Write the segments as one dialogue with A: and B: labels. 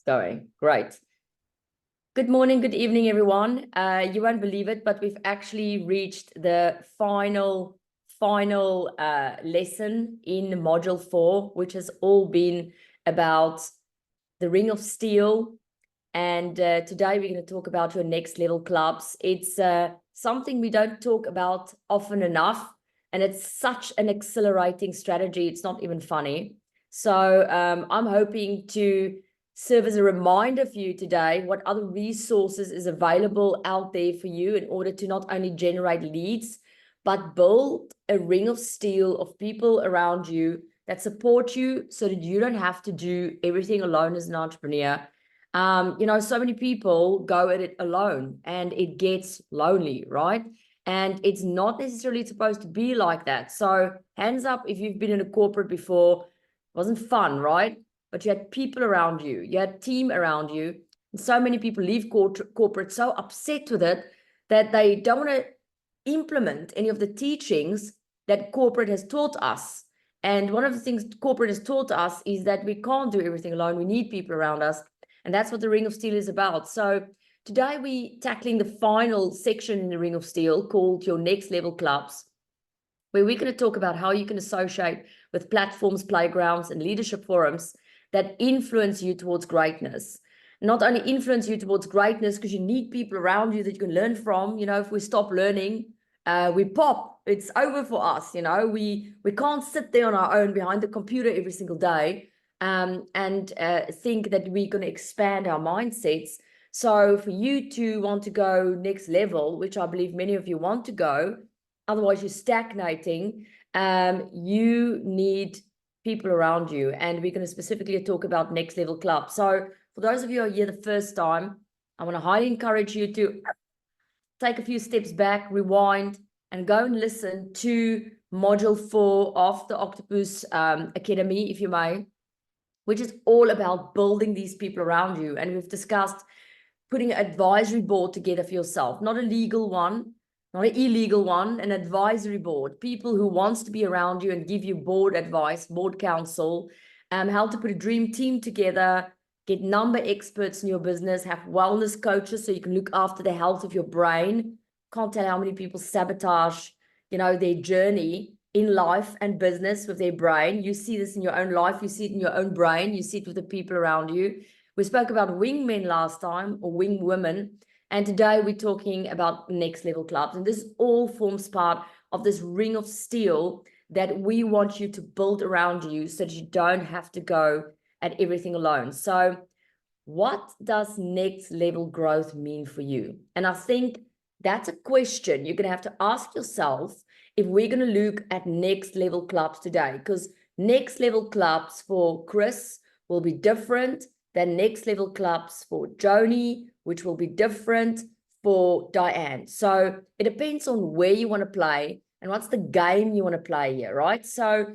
A: Going. Great. Good morning, good evening, everyone. You won't believe it, but we've actually reached the final lesson in module 4, which has all been about the Ring of Steel. And today we're going to talk about your next level clubs. It's something we don't talk about often enough, and it's such an accelerating strategy. It's not even funny. So I'm hoping to serve as a reminder for you today what other resources is available out there for you in order to not only generate leads, but build a ring of steel of people around you that support you so that you don't have to do everything alone as an entrepreneur. So many people go at it alone and it gets lonely, right? And it's not necessarily supposed to be like that. So hands up if you've been in a corporate before. It wasn't fun, right? But you had people around you, you had team around you. And so many people leave corporate so upset with it that they don't want to implement any of the teachings that corporate has taught us. And one of the things corporate has taught us is that we can't do everything alone. We need people around us. And that's what the Ring of Steel is about. So today we're tackling the final section in the Ring of Steel called Your Next Level Clubs, where we're going to talk about how you can associate with platforms, playgrounds, and leadership forums that influence you towards greatness. Not only influence you towards greatness because you need people around you that you can learn from. If we stop learning, we pop. It's over for us. We can't sit there on our own behind the computer every single day and think that we're going to expand our mindsets. So for you to want to go next level, which I believe many of you want to go, otherwise you're stagnating, you need people around you. And we're going to specifically talk about next level club. So for those of you who are here the first time, I want to highly encourage you to take a few steps back, rewind, and go and listen to module 4 of the Octopus Academy, if you may, which is all about building these people around you. And we've discussed putting an advisory board together for yourself, not a legal one, not an illegal one, an advisory board, people who wants to be around you and give you board advice, board counsel, how to put a dream team together, get number experts in your business, have wellness coaches so you can look after the health of your brain. Can't tell how many people sabotage, their journey in life and business with their brain. You see this in your own life, you see it in your own brain, you see it with the people around you. We spoke about wingmen last time, or wing women, and today we're talking about next level clubs. And this all forms part of this ring of steel that we want you to build around you so that you don't have to go at everything alone. So what does next level growth mean for you? And I think that's a question you're going to have to ask yourself if we're going to look at next level clubs today, because next level clubs for Chris will be different than next level clubs for Joni, which will be different for Diane. So it depends on where you want to play and what's the game you want to play here, right? So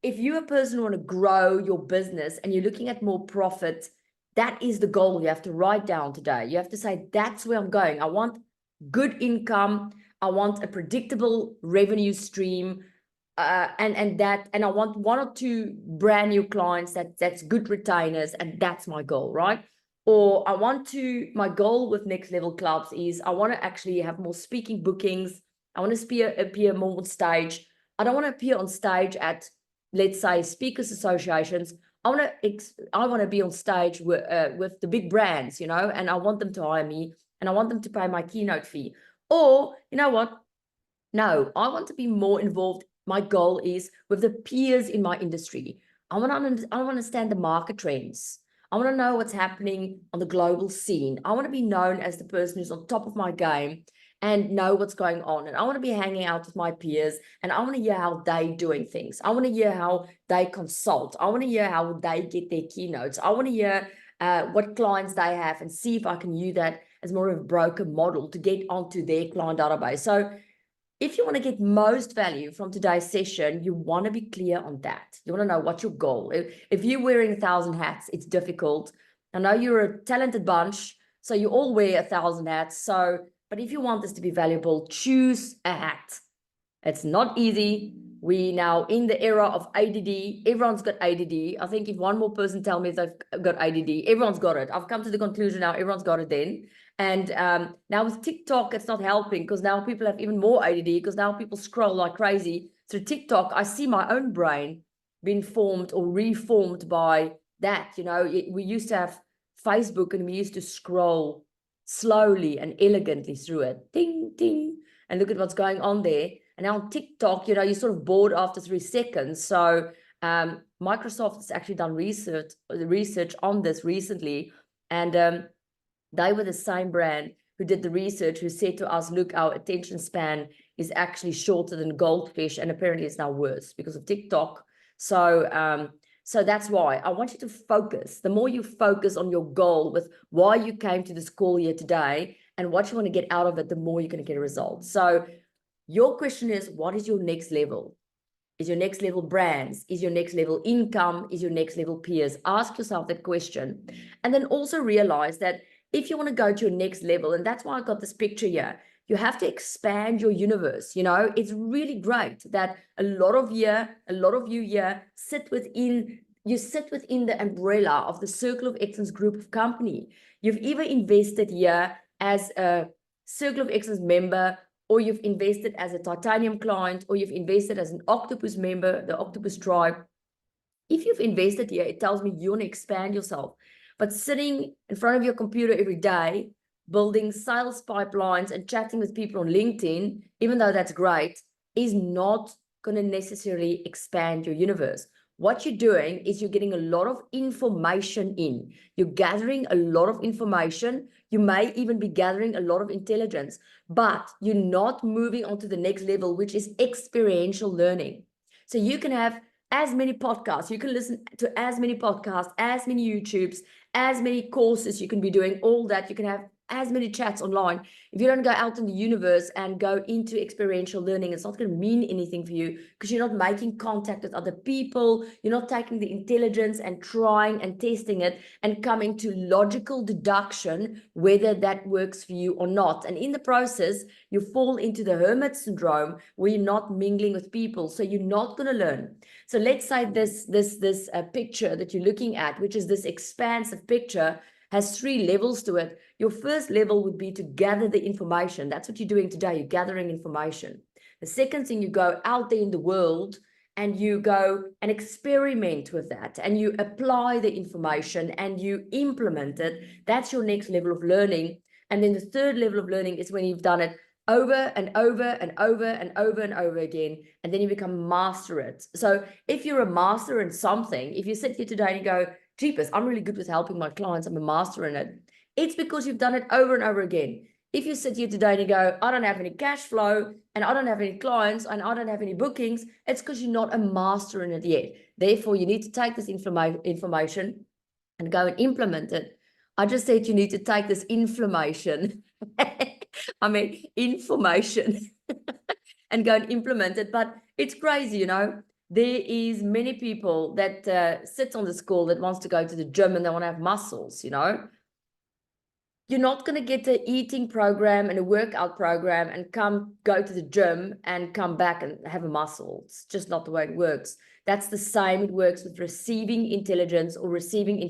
A: if you're a person who want to grow your business and you're looking at more profit, that is the goal you have to write down today. You have to say, that's where I'm going. I want good income. I want a predictable revenue stream. And I want 1 or 2 brand new clients that's good retainers, and that's my goal, right? Or my goal with next level clubs is I want to actually have more speaking bookings. I want to appear more on stage. I don't want to appear on stage at, let's say, speakers associations. I want to be on stage with the big brands, and I want them to hire me and I want them to pay my keynote fee. Or, you know what? No, I want to be more involved. My goal is with the peers in my industry. I want to understand the market trends. I want to know what's happening on the global scene. I want to be known as the person who's on top of my game and know what's going on. And I want to be hanging out with my peers, and I want to hear how they're doing things. I want to hear how they consult. I want to hear how they get their keynotes. I want to hear what clients they have and see if I can use that as more of a broker model to get onto their client database. So if you want to get most value from today's session, you want to be clear on that. You want to know what's your goal. If you're wearing 1,000 hats, it's difficult. I know you're a talented bunch, so you all wear 1,000 hats. But if you want this to be valuable, choose a hat. It's not easy. We now in the era of ADD. Everyone's got ADD. I think if one more person tell me they've got ADD, everyone's got it. I've come to the conclusion now everyone's got it then. And now with TikTok, it's not helping because now people have even more ADD because now people scroll like crazy. Through TikTok, I see my own brain being formed or reformed by that. You know, we used to have Facebook and we used to scroll slowly and elegantly through it. Ding, ding. And look at what's going on there. And now on TikTok, you know, you're sort of bored after 3 seconds. So Microsoft has actually done research on this recently. And they were the same brand who did the research, who said to us, look, our attention span is actually shorter than goldfish. And apparently it's now worse because of TikTok. So that's why I want you to focus. The more you focus on your goal with why you came to this call here today and what you want to get out of it, the more you're going to get a result. So your question is, what is your next level? Is your next level brands? Is your next level income? Is your next level peers? Ask yourself that question. And then also realize that if you want to go to your next level, and that's why I got this picture here, you have to expand your universe. You know, it's really great that a lot of you here sit within the umbrella of the Circle of Excellence group of company. You've either invested here as a Circle of Excellence member, or you've invested as a titanium client, or you've invested as an octopus member, the octopus tribe. If you've invested here, it tells me you want to expand yourself. But sitting in front of your computer every day, building sales pipelines and chatting with people on LinkedIn, even though that's great, is not going to necessarily expand your universe. What you're doing is you're getting a lot of information in. You're gathering a lot of information. You may even be gathering a lot of intelligence, but you're not moving on to the next level, which is experiential learning. So you can have as many podcasts, you can listen to as many podcasts, as many YouTubes, as many courses you can be doing, all that. You can have as many chats online. If you don't go out in the universe and go into experiential learning, it's not going to mean anything for you because you're not making contact with other people. You're not taking the intelligence and trying and testing it and coming to logical deduction whether that works for you or not. And in the process, you fall into the hermit syndrome where you're not mingling with people. So you're not going to learn. So let's say this picture that you're looking at, which is this expansive picture, has 3 levels to it. Your first level would be to gather the information. That's what you're doing today. You're gathering information. The second thing, you go out there in the world and you go and experiment with that and you apply the information and you implement it. That's your next level of learning. And then the third level of learning is when you've done it over and over and over and over and over again, and then you become master it. So if you're a master in something, if you sit here today and you go, jeepers, I'm really good with helping my clients, I'm a master in it, it's because you've done it over and over again. If you sit here today and you go, I don't have any cash flow and I don't have any clients and I don't have any bookings, it's because you're not a master in it yet. Therefore, you need to take this information and go and implement it. I just said you need to take this information and go and implement it. But it's crazy, you know. There is many people that sit on the school that wants to go to the gym and they want to have muscles, you know. You're not going to get an eating program and a workout program and go to the gym and come back and have a muscle. It's just not the way it works. That's the same. It works with receiving intelligence or receiving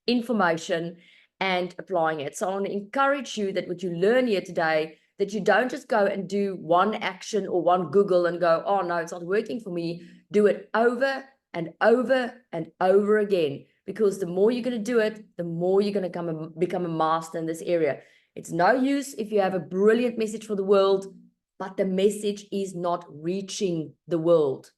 A: information and applying it. So I want to encourage you that what you learn here today, that you don't just go and do one action or one Google and go, oh no, it's not working for me. Do it over and over and over again, because the more you're going to do it, the more you're going to become a master in this area. It's no use if you have a brilliant message for the world, but the message is not reaching the world.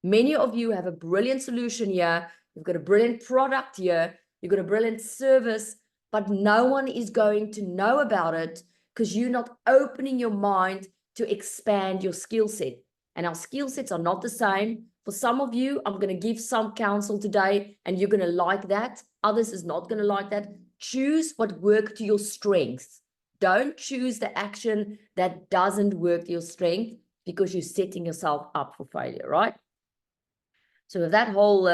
A: Many of you have a brilliant solution here. You've got a brilliant product here. You've got a brilliant service, but no one is going to know about it because you're not opening your mind to expand your skill set. And our skill sets are not the same. For some of you, I'm going to give some counsel today and you're going to like that. Others is not going to like that. Choose what works to your strengths. Don't choose the action that doesn't work to your strength because you're setting yourself up for failure, right? So with that whole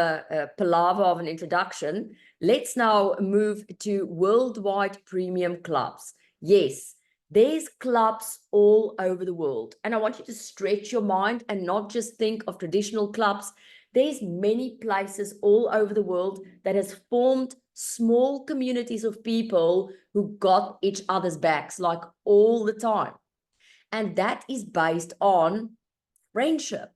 A: palaver of an introduction, let's now move to worldwide premium clubs. Yes, There's clubs all over the world. And I want you to stretch your mind and not just think of traditional clubs. There's many places all over the world that has formed small communities of people who got each other's backs like all the time. And that is based on friendship.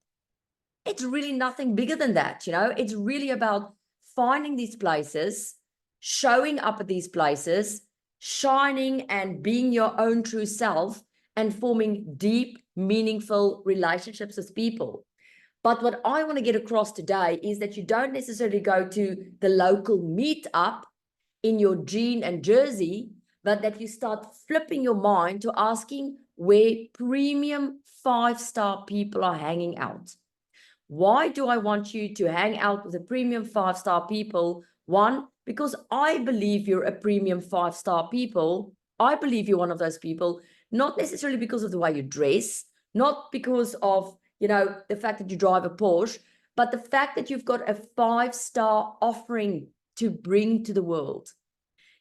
A: It's really nothing bigger than that, you know. It's really about finding these places, showing up at these places, shining and being your own true self, and forming deep, meaningful relationships with people. But what I want to get across today is that you don't necessarily go to the local meetup in your jean and jersey, but that you start flipping your mind to asking where premium 5-star people are hanging out. Why do I want you to hang out with the premium 5-star people? One, because I believe you're a premium 5-star people. I believe you're one of those people, not necessarily because of the way you dress, not because of, you know, the fact that you drive a Porsche, but the fact that you've got a 5-star offering to bring to the world.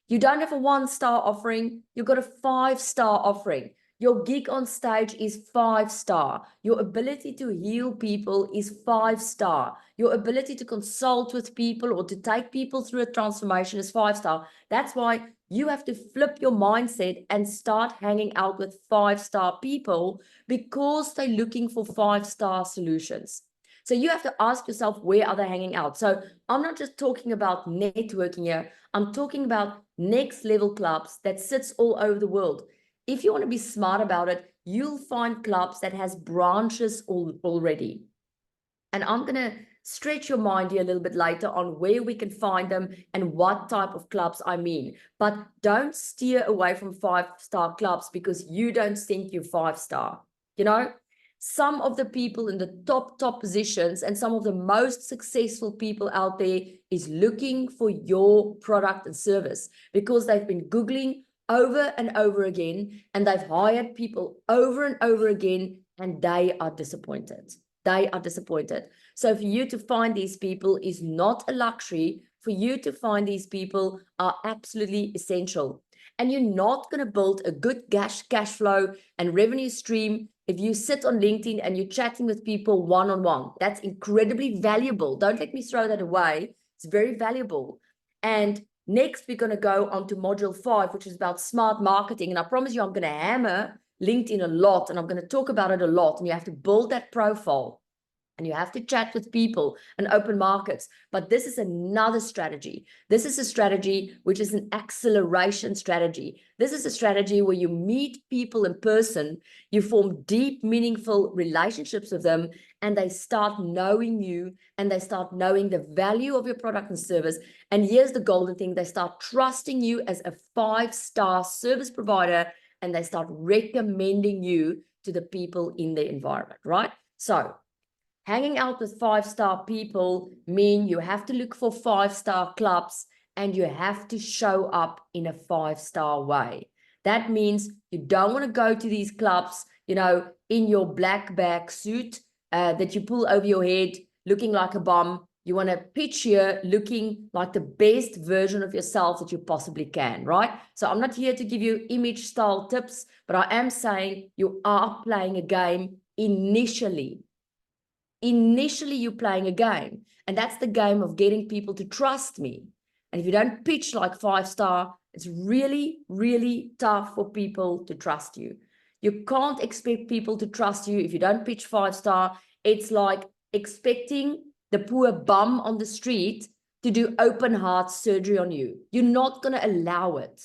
A: You don't have a 1-star offering, you've got a 5-star offering. Your gig on stage is 5-star. Your ability to heal people is 5-star. Your ability to consult with people or to take people through a transformation is 5-star. That's why you have to flip your mindset and start hanging out with 5-star people, because they're looking for 5-star solutions. So you have to ask yourself, where are they hanging out? So I'm not just talking about networking here. I'm talking about next level clubs that sits all over the world. If you want to be smart about it, you'll find clubs that has branches already. And I'm going to stretch your mind here a little bit later on where we can find them and what type of clubs I mean. But don't steer away from 5-star clubs because you don't think you're 5-star. You know, some of the people in the top positions and some of the most successful people out there is looking for your product and service because they've been Googling over and over again, and they've hired people over and over again, and they are disappointed. They are disappointed. So for you to find these people is not a luxury. For you to find these people are absolutely essential. And you're not going to build a good cash flow and revenue stream if you sit on LinkedIn and you're chatting with people one-on-one. That's incredibly valuable. Don't let me throw that away. It's very valuable. And next, we're going to go on to module 5, which is about smart marketing. And I promise you, I'm going to hammer LinkedIn a lot, and I'm going to talk about it a lot. And you have to build that profile, and you have to chat with people and open markets. But this is another strategy. This is a strategy which is an acceleration strategy. This is a strategy where you meet people in person, you form deep, meaningful relationships with them, and they start knowing you, and they start knowing the value of your product and service. And here's the golden thing: they start trusting you as a 5-star service provider, and they start recommending you to the people in their environment, right? So hanging out with 5-star people mean you have to look for 5-star clubs, and you have to show up in a 5-star way. That means you don't want to go to these clubs, you know, in your black bag suit that you pull over your head looking like a bum. You want to pitch here looking like the best version of yourself that you possibly can, right? So I'm not here to give you image style tips, but I am saying you are playing a game initially. Initially, you're playing a game, and that's the game of getting people to trust me. And if you don't pitch like 5-star, it's really, really tough for people to trust you. You can't expect people to trust you if you don't pitch 5-star. It's like expecting the poor bum on the street to do open heart surgery on you. You're not going to allow it.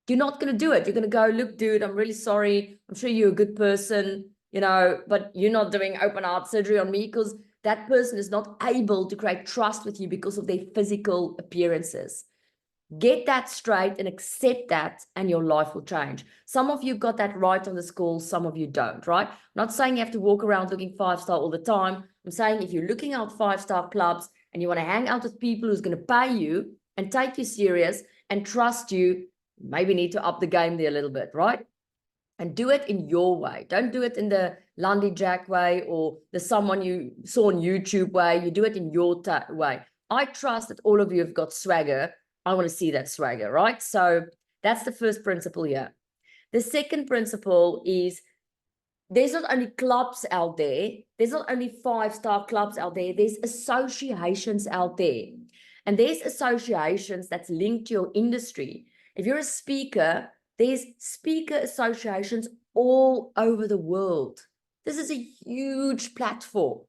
A: You're not going to do it. You're going to go, look, dude, I'm really sorry. I'm sure you're a good person, you know, but you're not doing open heart surgery on me, because that person is not able to create trust with you because of their physical appearances. Get that straight and accept that, and your life will change. Some of you got that right on the school, some of you don't, right? I'm not saying you have to walk around looking 5-star all the time. I'm saying if you're looking out 5-star clubs and you want to hang out with people who's going to pay you and take you serious and trust you, maybe need to up the game there a little bit, right? And do it in your way. Don't do it in the Landi Jac way or the someone you saw on YouTube way. You do it in your way. I trust that all of you have got swagger. I want to see that swagger, right? So that's the first principle here. The second principle is there's not only clubs out there, there's not only 5-star clubs out there, there's associations out there. And there's associations that's linked to your industry. If you're a speaker, there's speaker associations all over the world. This is a huge platform.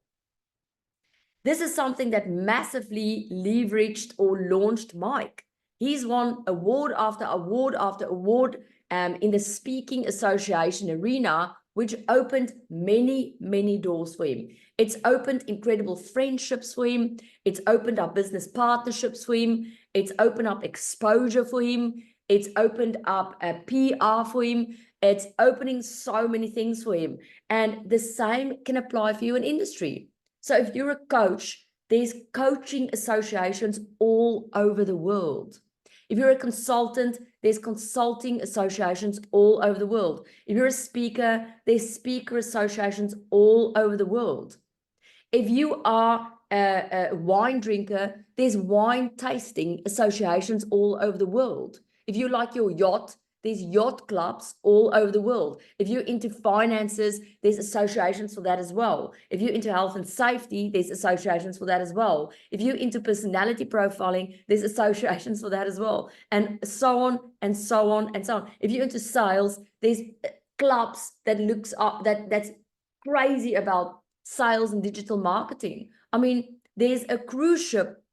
A: This is something that massively leveraged or launched Mike. He's won award after award after award in the speaking association arena, which opened many, many doors for him. It's opened incredible friendships for him. It's opened up business partnerships for him. It's opened up exposure for him. It's opened up a PR for him. It's opening so many things for him. And the same can apply for you in industry. So if you're a coach, there's coaching associations all over the world. If you're a consultant, there's consulting associations all over the world. If you're a speaker, there's speaker associations all over the world. If you are a wine drinker, there's wine tasting associations all over the world. If you like your yacht, there's yacht clubs all over the world. If you're into finances, there's associations for that as well. If you're into health and safety, there's associations for that as well. If you're into personality profiling, there's associations for that as well. And so on and so on and so on. If you're into sales, there's clubs that looks up that's crazy about sales and digital marketing. I mean, there's a cruise ship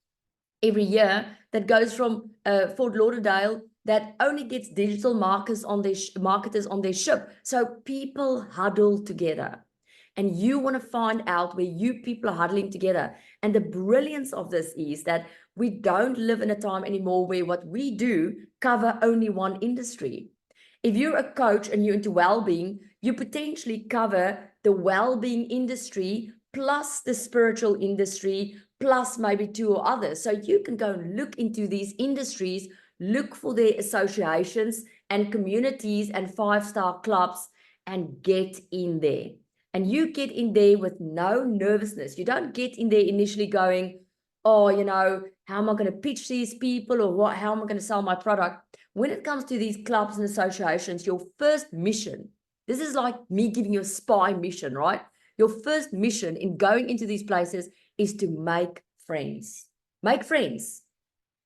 A: every year that goes from Fort Lauderdale that only gets digital marketers on their ship. So people huddle together. And you want to find out where you people are huddling together. And the brilliance of this is that we don't live in a time anymore where what we do cover only one industry. If you're a coach and you're into well-being, you potentially cover the well-being industry plus the spiritual industry, plus maybe 2 or others. So you can go and look into these industries, look for their associations and communities and 5-star clubs and get in there. And you get in there with no nervousness. You don't get in there initially going, oh, you know, how am I going to pitch these people, or how am I going to sell my product? When it comes to these clubs and associations, your first mission, this is like me giving you a spy mission, right? Your first mission in going into these places is to make friends. Make friends.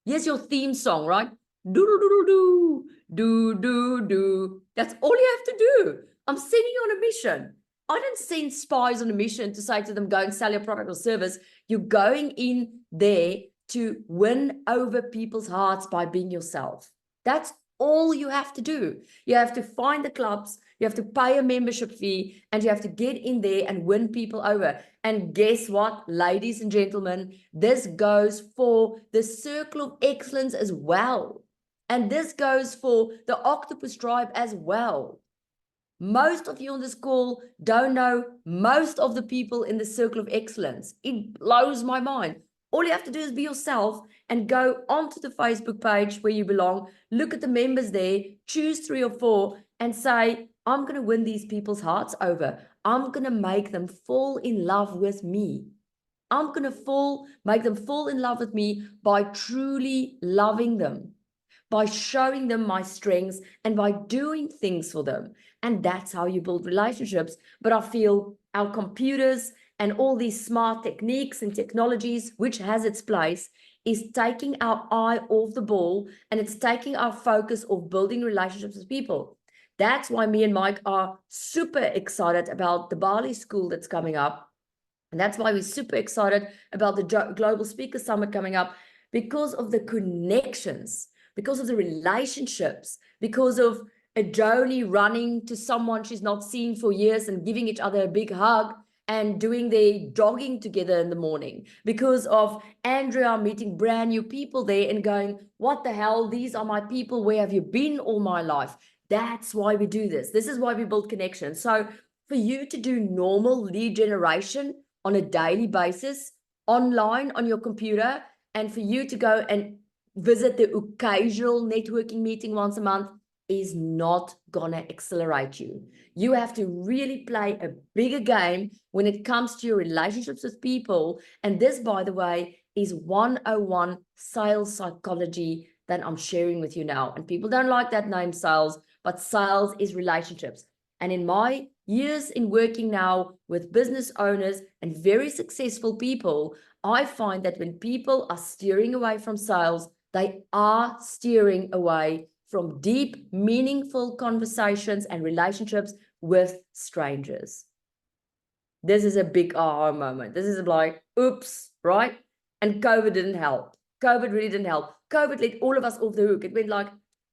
A: Here's your theme song, right? Do, do, do, do, do, do, do. That's all you have to do. I'm sending you on a mission. I don't send spies on a mission to say to them, go and sell your product or service. You're going in there to win over people's hearts by being yourself. That's all you have to do. You have to find the clubs, you have to pay a membership fee, and you have to get in there and win people over. And guess what, ladies and gentlemen, this goes for the Circle of Excellence as well. And this goes for the Octopus Tribe as well. Most of you on this call don't know most of the people in the Circle of Excellence. It blows my mind. All you have to do is be yourself and go onto the Facebook page where you belong, look at the members there, choose 3 or 4 and say, I'm going to win these people's hearts over. I'm going to make them fall in love with me. I'm going to make them fall in love with me by truly loving them, by showing them my strengths and by doing things for them. And that's how you build relationships. But I feel our computers and all these smart techniques and technologies, which has its place, is taking our eye off the ball, and it's taking our focus of building relationships with people. That's why me and Mike are super excited about the Bali School that's coming up. And that's why we're super excited about the Global Speaker Summit coming up, because of the connections, because of the relationships, because of a Joni running to someone she's not seen for years and giving each other a big hug and doing their jogging together in the morning, because of Andrea meeting brand new people there and going, what the hell, these are my people, where have you been all my life? That's why we do this. This is why we build connections. So for you to do normal lead generation on a daily basis, online on your computer, and for you to go and visit the occasional networking meeting once a month is not gonna accelerate you. You have to really play a bigger game when it comes to your relationships with people. And this, by the way, is 101 sales psychology that I'm sharing with you now. And people don't like that name, sales, but sales is relationships. And in my years in working now with business owners and very successful people, I find that when people are steering away from sales, they are steering away from deep, meaningful conversations and relationships with strangers. This is a big aha moment. This is like, oops, right? And COVID didn't help. COVID really didn't help. COVID let all of us off the hook. It went like,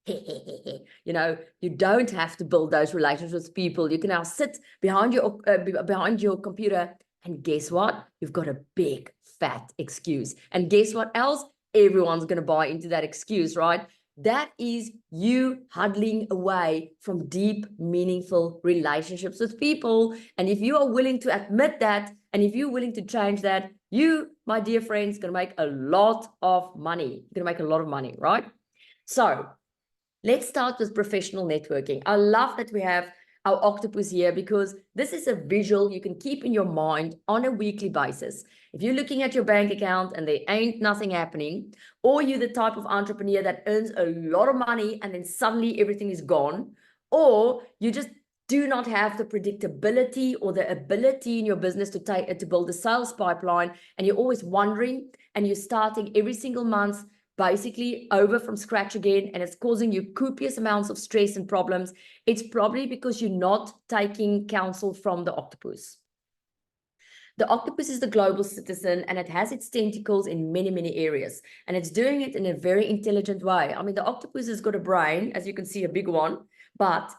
A: you know, you don't have to build those relationships with people. You can now sit behind your computer, and guess what? You've got a big fat excuse. And guess what else? Everyone's going to buy into that excuse, right? That is you huddling away from deep, meaningful relationships with people. And if you are willing to admit that, and if you're willing to change that, you, my dear friends, going to make a lot of money. You're going to make a lot of money, right? So let's start with professional networking. I love that we have our octopus here because this is a visual you can keep in your mind on a weekly basis. If you're looking at your bank account and there ain't nothing happening, or you're the type of entrepreneur that earns a lot of money and then suddenly everything is gone, or you just do not have the predictability or the ability in your business to build a sales pipeline, and you're always wondering and you're starting every single month basically over from scratch again, and it's causing you copious amounts of stress and problems, it's probably because you're not taking counsel from the octopus. The octopus is the global citizen, and it has its tentacles in many, many areas, and it's doing it in a very intelligent way. I mean, the octopus has got a brain, as you can see, a big one, but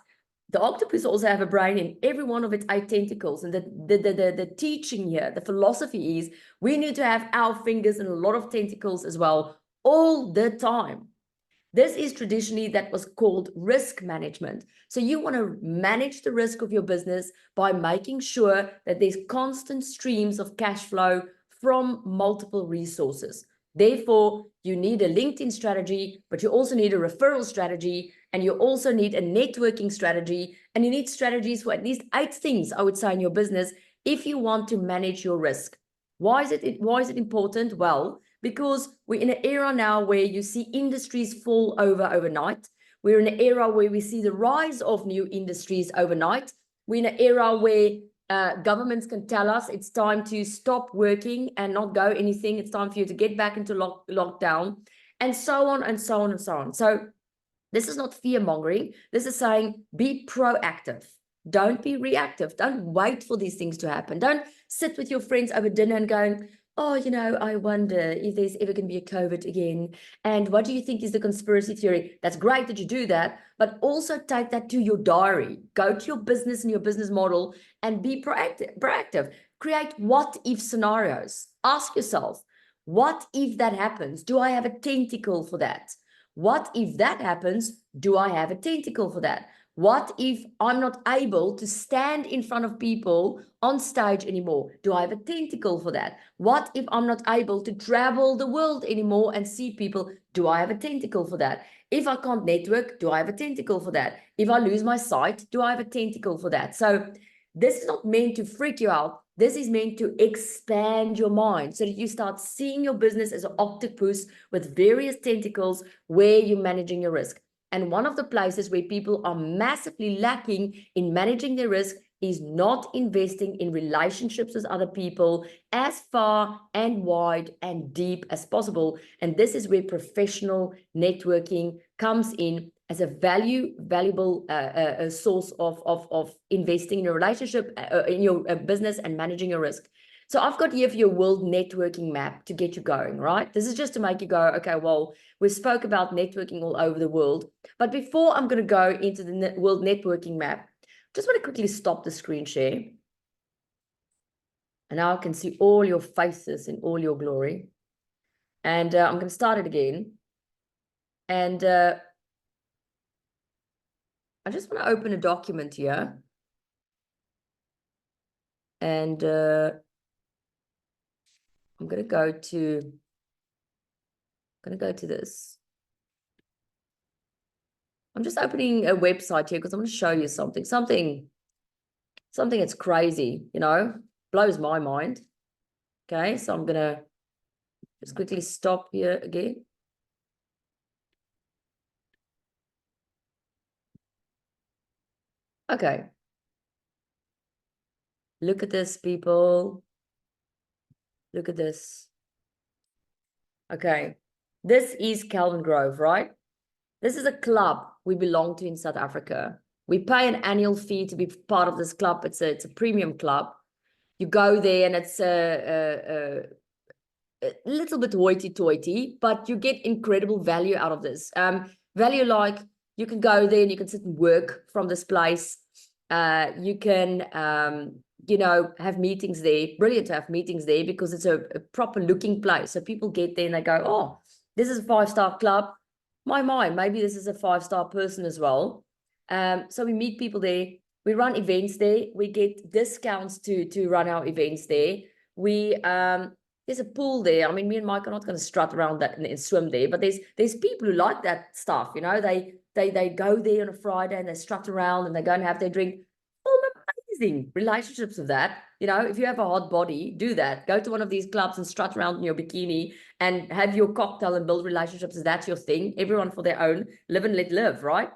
A: the octopus also have a brain in every one of its 8 tentacles. And the teaching here, the philosophy is we need to have our fingers and a lot of tentacles as well, all the time. This is traditionally that was called risk management. So you want to manage the risk of your business by making sure that there's constant streams of cash flow from multiple resources. Therefore, you need a LinkedIn strategy, but you also need a referral strategy, and you also need a networking strategy, and you need strategies for at least 8 things, I would say, in your business if you want to manage your risk. Why is it important? Well, because we're in an era now where you see industries fall over overnight. We're in an era where we see the rise of new industries overnight. We're in an era where governments can tell us it's time to stop working and not go anything. It's time for you to get back into lockdown, and so on and so on and so on. So this is not fear mongering. This is saying be proactive. Don't be reactive. Don't wait for these things to happen. Don't sit with your friends over dinner and going, oh, you know, I wonder if there's ever going to be a COVID again. And what do you think is the conspiracy theory? That's great that you do that, but also take that to your diary. Go to your business and your business model and be proactive. Create what-if scenarios. Ask yourself, what if that happens? Do I have a tentacle for that? What if that happens? Do I have a tentacle for that? What if I'm not able to stand in front of people on stage anymore? Do I have a tentacle for that? What if I'm not able to travel the world anymore and see people? Do I have a tentacle for that? If I can't network, do I have a tentacle for that? If I lose my sight, do I have a tentacle for that? So this is not meant to freak you out. This is meant to expand your mind so that you start seeing your business as an octopus with various tentacles where you're managing your risk. And one of the places where people are massively lacking in managing their risk is not investing in relationships with other people as far and wide and deep as possible. And this is where professional networking comes in as a valuable source of investing in your relationship, in your business, and managing your risk. So I've got here for your world networking map to get you going, right? This is just to make you go, okay, well, we spoke about networking all over the world. But before I'm going to go into the world networking map, just want to quickly stop the screen share. And now I can see all your faces in all your glory. And I'm going to start it again. And I just want to open a document here. And I'm going to go to this. I'm just opening a website here because I want to show you something that's crazy, you know, blows my mind. Okay, so I'm going to just quickly stop here again. Okay. Look at this, people. Look at this. Okay. This is Kelvin Grove, right? This is a club we belong to in South Africa. We pay an annual fee to be part of this club. It's a premium club. You go there and it's a little bit hoity-toity, but you get incredible value out of this. Value like you can go there and you can sit and work from this place. You can, have meetings there. Brilliant to have meetings there because it's a proper looking place. So people get there and they go, oh, this is a 5-star club. Maybe this is a 5-star person as well. So we meet people there. We run events there. We get discounts to run our events there. There's a pool there. I mean, me and Mike are not going to strut around that and swim there, but there's people who like that stuff. They go there on a Friday and they strut around and they go and have their drink. Amazing relationships with that. If you have a hot body, do that. Go to one of these clubs and strut around in your bikini and have your cocktail and build relationships. If that's your thing, everyone for their own, live and let live, right?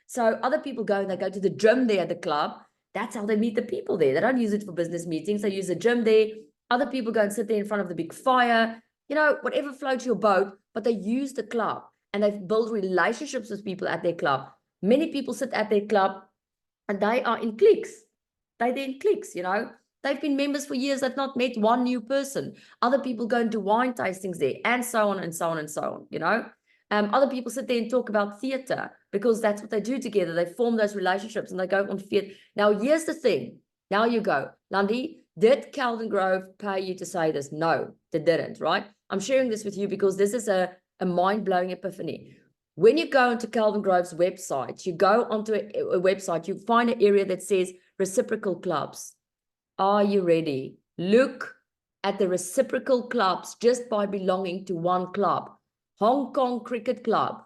A: So other people go and they go to the gym there at the club. That's how they meet the people there. They don't use it for business meetings. They use the gym there. Other people go and sit there in front of the big fire, whatever floats your boat, but they use the club and they've built relationships with people at their club. Many people sit at their club and they are in cliques. They're in cliques, They've been members for years. They've not met one new person. Other people go and do wine tastings there and so on and so on and so on, Other people sit there and talk about theatre because that's what they do together. They form those relationships and they go on theatre. Now, here's the thing. Now you go, Landi, did Kelvin Grove pay you to say this? No, they didn't, right? I'm sharing this with you because this is a mind-blowing epiphany. When you go into Kelvin Grove's website, you go onto a website, you find an area that says reciprocal clubs. Are you ready? Look at the reciprocal clubs just by belonging to one club. Hong Kong Cricket Club,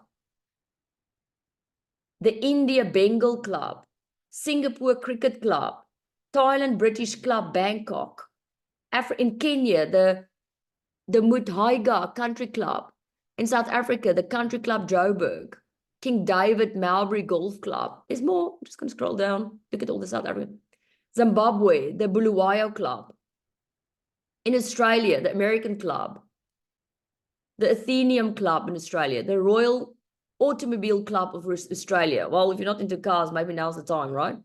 A: the India Bengal Club, Singapore Cricket Club, Thailand British Club Bangkok, in Kenya, the Muthaiga Country Club, in South Africa, the Country Club Joburg, King David Mulberry Golf Club. There's more. I'm just going to scroll down. Look at all the South African. Zimbabwe, the Bulawayo Club. In Australia, the American Club. The Athenaeum Club in Australia. The Royal Automobile Club of Australia. Well, if you're not into cars, maybe now's the time, right?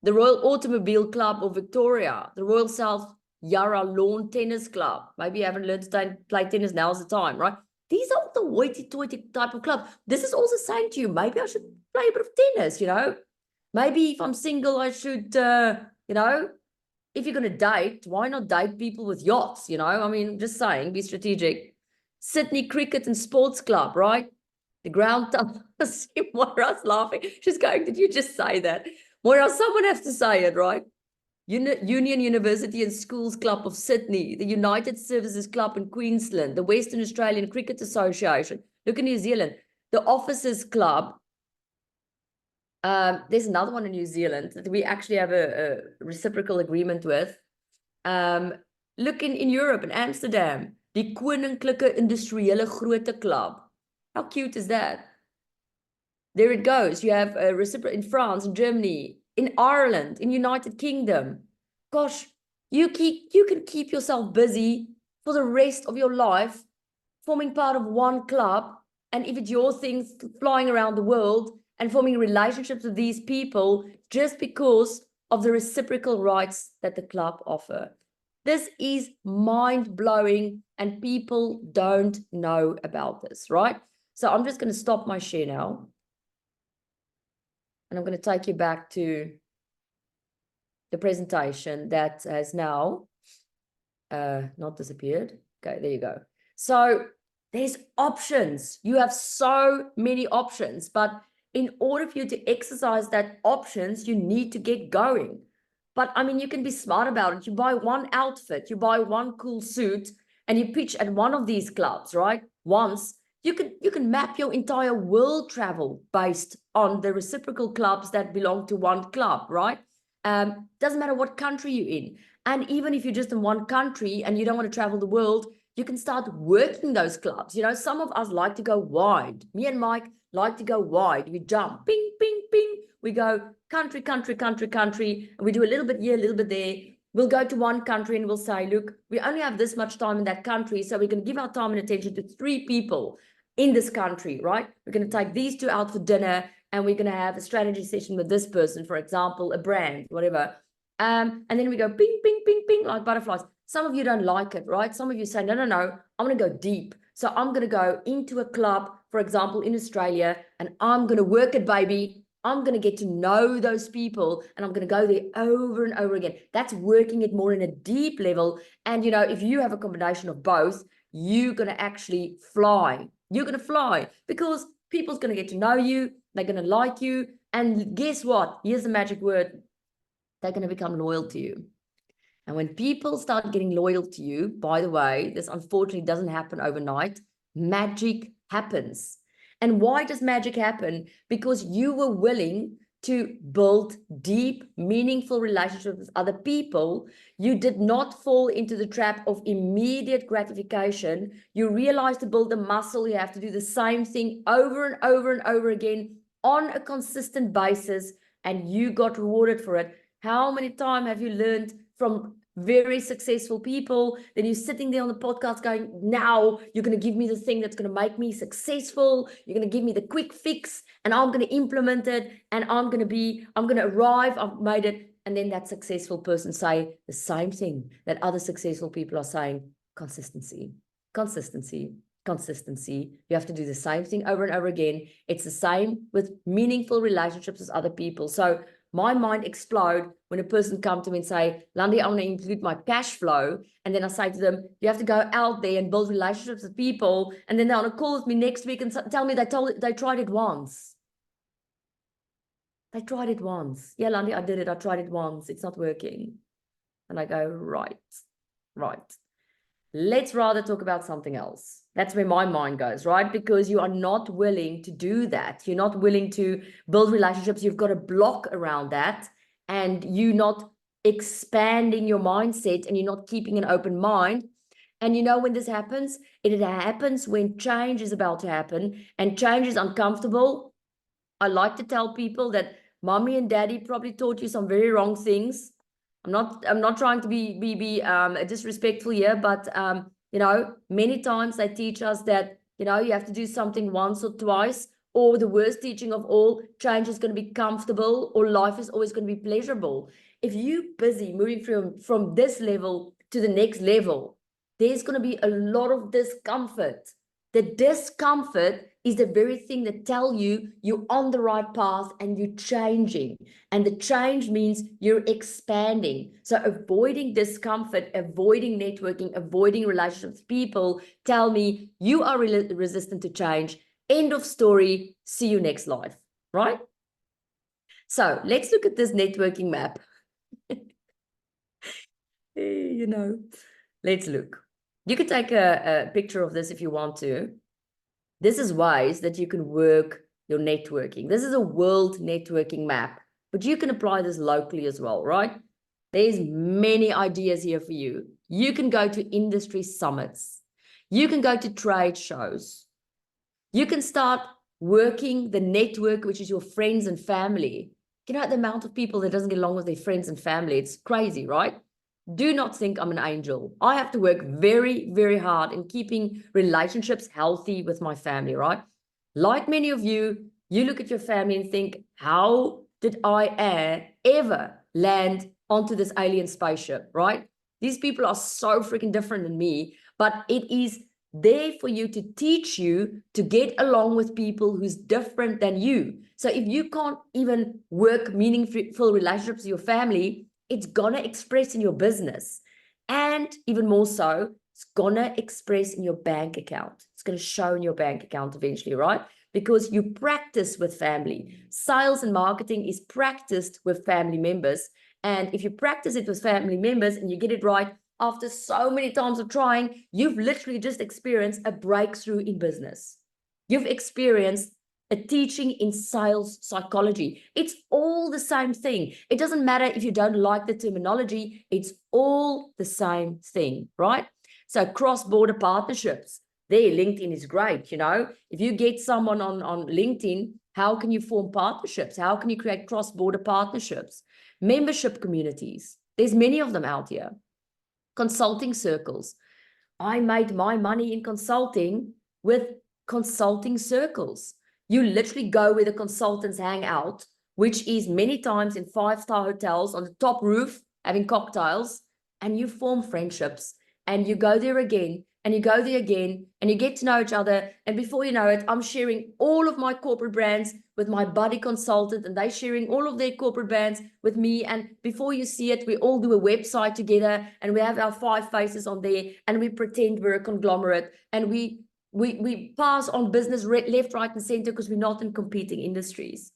A: The Royal Automobile Club of Victoria. The Royal South Yarra Lawn Tennis Club. Maybe you haven't learned to play tennis, now's the time, right? These are the hoity-toity type of club. This is also saying to you, maybe I should play a bit of tennis, Maybe if I'm single, I should, if you're going to date, why not date people with yachts, I mean, just saying, be strategic. Sydney Cricket and Sports Club, right? The ground Moira's laughing. She's going, did you just say that? Moira, someone has to say it, right? Union University and Schools Club of Sydney, the United Services Club in Queensland, the Western Australian Cricket Association. Look in New Zealand, the Officers Club. There's another one in New Zealand that we actually have a reciprocal agreement with. Look in Europe, in Amsterdam, the Koninklijke Industriële Grote Club. How cute is that? There it goes. You have a reciprocal in France, in Germany, in Ireland, in United Kingdom. Gosh, you can keep yourself busy for the rest of your life, forming part of one club. And if it's your thing, flying around the world and forming relationships with these people just because of the reciprocal rights that the club offer. This is mind-blowing and people don't know about this, right? So I'm just going to stop my share now. And I'm going to take you back to the presentation that has now not disappeared. Okay, there you go. So there's options. You have so many options, but in order for you to exercise that options, you need to get going. But I mean, you can be smart about it. You buy one outfit, you buy one cool suit, and you pitch at one of these clubs, right? Once you can map your entire world travel based on the reciprocal clubs that belong to one club, right? Doesn't matter what country you're in. And even if you're just in one country and you don't want to travel the world, you can start working those clubs. You know, some of us like to go wide. Me and Mike like to go wide. We jump, ping, ping, ping. We go country, country, country, country. And we do a little bit here, a little bit there. We'll go to one country and we'll say, look, we only have this much time in that country, so we're going to give our time and attention to 3 people in this country, right? We're going to take these 2 out for dinner, and we're going to have a strategy session with this person, for example, a brand, whatever. And then we go ping, ping, ping, ping, like butterflies. Some of you don't like it, right? Some of you say, no, no, no, I'm going to go deep. So I'm going to go into a club, for example, in Australia, and I'm going to work it, baby. I'm going to get to know those people, and I'm going to go there over and over again. That's working it more in a deep level. And, you know, if you have a combination of both, you're going to actually fly. You're going to fly because people's going to get to know you. They're going to like you. And guess what? Here's the magic word. They're going to become loyal to you. And when people start getting loyal to you, by the way, this unfortunately doesn't happen overnight. Magic happens. And why does magic happen? Because you were willing to build deep, meaningful relationships with other people. You did not fall into the trap of immediate gratification. You realized to build a muscle, you have to do the same thing over and over and over again on a consistent basis, and you got rewarded for it. How many times have you learned from very successful people? Then you're sitting there on the podcast going, now you're going to give me the thing that's going to make me successful. You're going to give me the quick fix, and I'm going to implement it, and I'm going to arrive, I've made it. And then that successful person say the same thing that other successful people are saying: consistency, consistency, consistency. You have to do the same thing over and over again. It's the same with meaningful relationships with other people. So my mind explode when a person comes to me and say, Landi, I want to include my cash flow. And then I say to them, you have to go out there and build relationships with people. And then they're on a call with me next week and tell me they tried it once. They tried it once. Yeah, Landi, I did it. I tried it once. It's not working. And I go, right. Let's rather talk about something else. That's where my mind goes, right? Because you are not willing to do that. You're not willing to build relationships. You've got a block around that, and you're not expanding your mindset, and you're not keeping an open mind. And you know when this happens? It happens when change is about to happen, and change is uncomfortable. I like to tell people that mommy and daddy probably taught you some very wrong things. I'm not trying to be disrespectful here, but you know, many times they teach us that, you know, you have to do something once or twice, or the worst teaching of all, change is going to be comfortable, or life is always going to be pleasurable. If you're busy moving from this level to the next level, there's going to be a lot of discomfort. The discomfort is the very thing that tell you you're on the right path and you're changing. And the change means you're expanding. So avoiding discomfort, avoiding networking, avoiding relationships with people tell me you are resistant to change. End of story. See you next life, right? So let's look at this networking map. You know, let's look. You can take a picture of this if you want to. This is ways that you can work your networking. This is a world networking map, but you can apply this locally as well, right? There's many ideas here for you. You can go to industry summits. You can go to trade shows. You can start working the network, which is your friends and family. You know, the amount of people that doesn't get along with their friends and family, it's crazy, right? Do not think I'm an angel. I have to work very, very hard in keeping relationships healthy with my family, right? Like many of you, you look at your family and think, how did I ever land onto this alien spaceship, right? These people are so freaking different than me, but it is there for you to teach you to get along with people who's different than you. So if you can't even work meaningful relationships with your family, it's gonna express in your business, and even more so, it's gonna express in your bank account. It's gonna show in your bank account eventually, right? Because you practice with family. Sales and marketing is practiced with family members, and if you practice it with family members and you get it right after so many times of trying, you've literally just experienced a breakthrough in business. You've experienced a teaching in sales psychology. It's all the same thing. It doesn't matter if you don't like the terminology, it's all the same thing, right? So cross-border partnerships, there, LinkedIn is great. You know, if you get someone on LinkedIn, how can you form partnerships? How can you create cross-border partnerships? Membership communities, there's many of them out here. Consulting circles. I made my money in consulting with consulting circles. You literally go where the consultants hang out, which is many times in 5-star hotels on the top roof, having cocktails, and you form friendships, and you go there again, and you go there again, and you get to know each other. And before you know it, I'm sharing all of my corporate brands with my buddy consultant, and they're sharing all of their corporate brands with me. And before you see it, we all do a website together, and we have our 5 faces on there, and we pretend we're a conglomerate, and we pass on business left, right, and center because we're not in competing industries.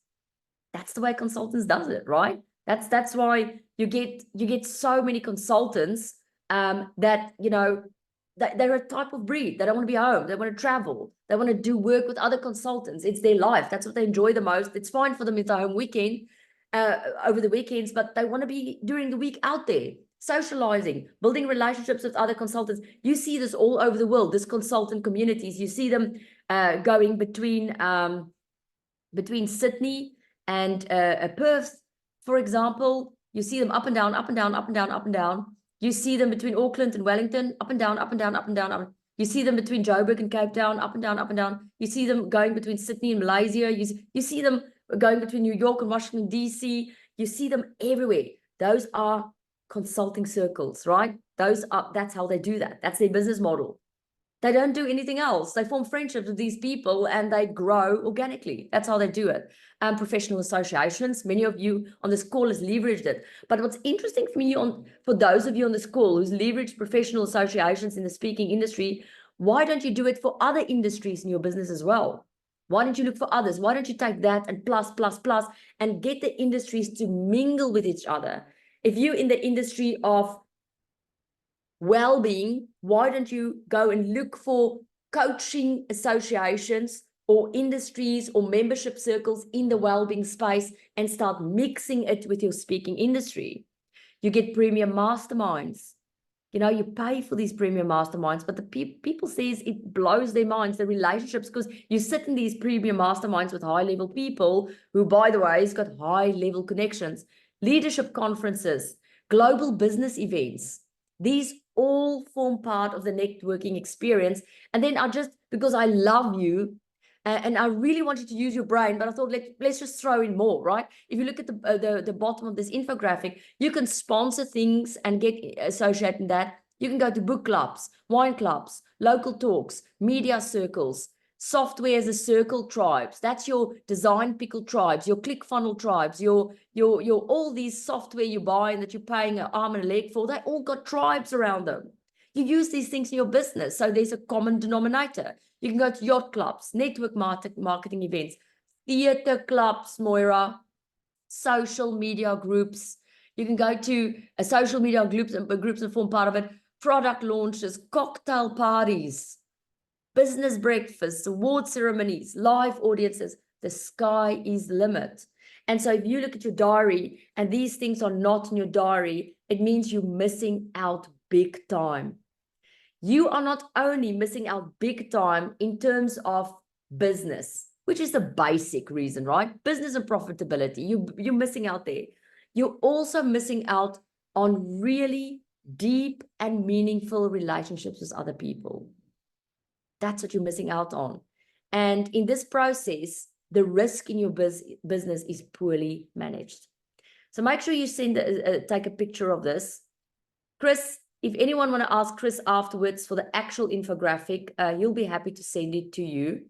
A: That's the way consultants does it, right? That's why you get so many consultants that, you know, they're a type of breed. They don't want to be home. They want to travel. They want to do work with other consultants. It's their life. That's what they enjoy the most. It's fine for them if they're home weekend, over the weekends, but they want to be during the week out there, socializing, building relationships with other consultants. You see this all over the world, this consultant communities. You see them going between Sydney and Perth, for example. You see them up and down, up and down, up and down, up and down. You see them between Auckland and Wellington, up and down, up and down, up and down. Up. You see them between Joburg and Cape Town, up and down, up and down. You see them going between Sydney and Malaysia. You see them going between New York and Washington, D.C. You see them everywhere. Those are consulting circles, right? That's how they do that. That's their business model. They don't do anything else. They form friendships with these people and they grow organically. That's how they do it. Professional associations, many of you on this call has leveraged it. But what's interesting for me, for those of you on this call who's leveraged professional associations in the speaking industry, why don't you do it for other industries in your business as well? Why don't you look for others? Why don't you take that and plus, and get the industries to mingle with each other? If you're in the industry of well-being, why don't you go and look for coaching associations or industries or membership circles in the well-being space and start mixing it with your speaking industry? You get premium masterminds. You know, you pay for these premium masterminds, but the people says it blows their minds, the relationships, because you sit in these premium masterminds with high-level people who, by the way, has got high-level connections, leadership conferences, global business events. These all form part of the networking experience. And then because I love you and I really wanted to use your brain, but I thought, let's just throw in more, right? If you look at the bottom of this infographic, you can sponsor things and get associated in that. You can go to book clubs, wine clubs, local talks, media circles, software as a circle tribes. That's your design pickle tribes, your ClickFunnels tribes, your all these software you buy and that you're paying an arm and a leg for. They all got tribes around them. You use these things in your business, so there's a common denominator. You can go to yacht clubs, network marketing events, theater clubs, Moira, social media groups. You can go to a social media groups and form part of it. Product launches, cocktail parties, business breakfasts, award ceremonies, live audiences. The sky is the limit. And so if you look at your diary and these things are not in your diary, it means you're missing out big time. You are not only missing out big time in terms of business, which is the basic reason, right? Business and profitability, you're missing out there. You're also missing out on really deep and meaningful relationships with other people. That's what you're missing out on. And in this process, the risk in your business is poorly managed. So make sure you take a picture of this. Chris, if anyone want to ask Chris afterwards for the actual infographic, he'll be happy to send it to you.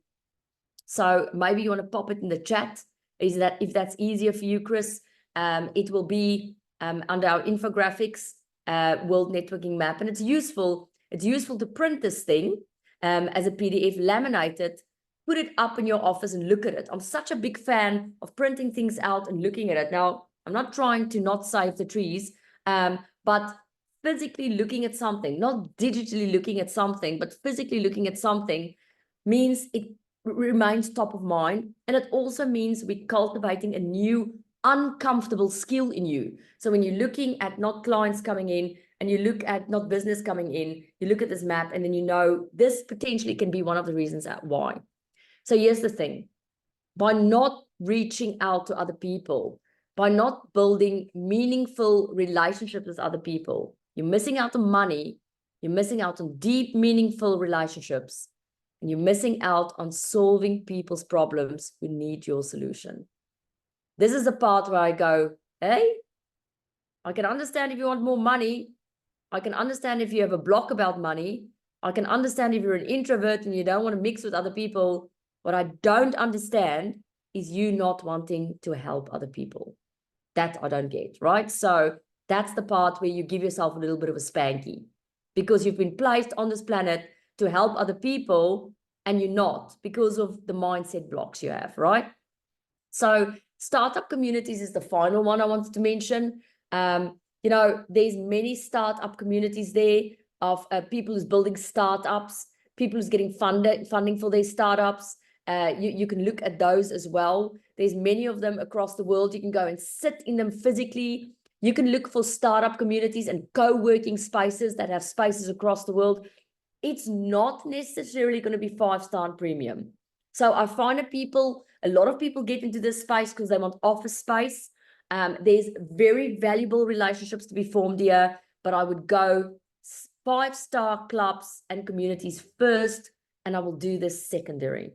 A: So maybe you want to pop it in the chat. If that's easier for you, Chris, it will be under our infographics, World Networking Map. And it's useful to print this thing as a PDF, laminate it, put it up in your office and look at it. I'm such a big fan of printing things out and looking at it. Now, I'm not trying to not save the trees, but physically looking at something, not digitally looking at something, but physically looking at something means it remains top of mind. And it also means we're cultivating a new uncomfortable skill in you. So when you're looking at not clients coming in, and you look at not business coming in, you look at this map, and then you know this potentially can be one of the reasons why. So here's the thing. By not reaching out to other people, by not building meaningful relationships with other people, you're missing out on money, you're missing out on deep, meaningful relationships, and you're missing out on solving people's problems who need your solution. This is the part where I go, hey, I can understand if you want more money. I can understand if you have a block about money. I can understand if you're an introvert and you don't want to mix with other people. What I don't understand is you not wanting to help other people. That I don't get, right? So that's the part where you give yourself a little bit of a spanky, because you've been placed on this planet to help other people and you're not, because of the mindset blocks you have, right? So startup communities is the final one I wanted to mention. You know, there's many startup communities there of people who's building startups, people who's getting funding for their startups. You can look at those as well. There's many of them across the world. You can go and sit in them physically. You can look for startup communities and co-working spaces that have spaces across the world. It's not necessarily going to be 5-star premium. So I find that a lot of people get into this space because they want office space. There's very valuable relationships to be formed here, but I would go 5-star clubs and communities first, and I will do this secondary.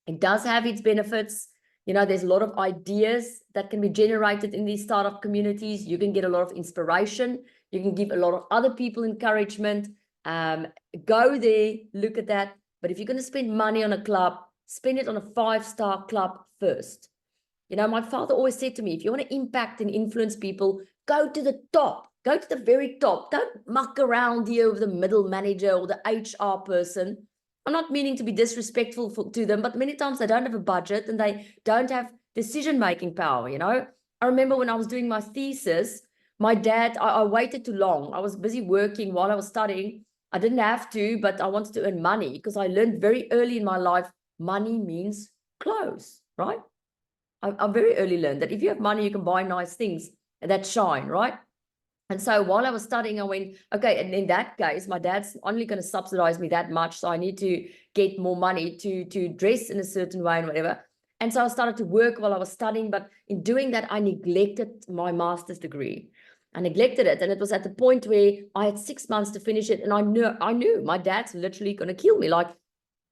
A: It does have its benefits. You know, there's a lot of ideas that can be generated in these startup communities. You can get a lot of inspiration. You can give a lot of other people encouragement. Go there, look at that. But if you're going to spend money on a club, spend it on a 5-star club first. You know, my father always said to me, if you want to impact and influence people, go to the top, go to the very top. Don't muck around here with the middle manager or the HR person. I'm not meaning to be disrespectful to them, but many times they don't have a budget and they don't have decision-making power, you know. I remember when I was doing my thesis, my dad, I waited too long. I was busy working while I was studying. I didn't have to, but I wanted to earn money because I learned very early in my life, money means clothes, right? I very early learned that if you have money, you can buy nice things that shine, right? And so while I was studying, I went, okay, and in that case, my dad's only going to subsidize me that much. So I need to get more money to dress in a certain way and whatever. And so I started to work while I was studying. But in doing that, I neglected my master's degree. I neglected it. And it was at the point where I had 6 months to finish it. And I knew my dad's literally going to kill me. Like,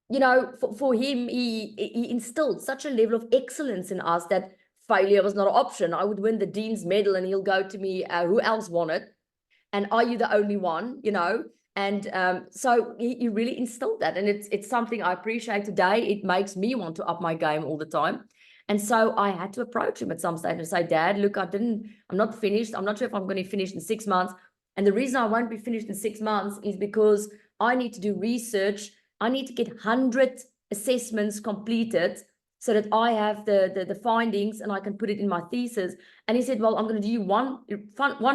A: you know, for him, he instilled such a level of excellence in us that failure was not an option. I would win the Dean's Medal and he'll go to me, who else won it? And are you the only one, you know? And so he really instilled that. And it's something I appreciate today. It makes me want to up my game all the time. And so I had to approach him at some stage and say, Dad, look, I'm not finished. I'm not sure if I'm going to finish in 6 months. And the reason I won't be finished in 6 months is because I need to do research. I need to get 100 assessments completed so that I have the findings and I can put it in my thesis. And he said, well, I'm going to do you one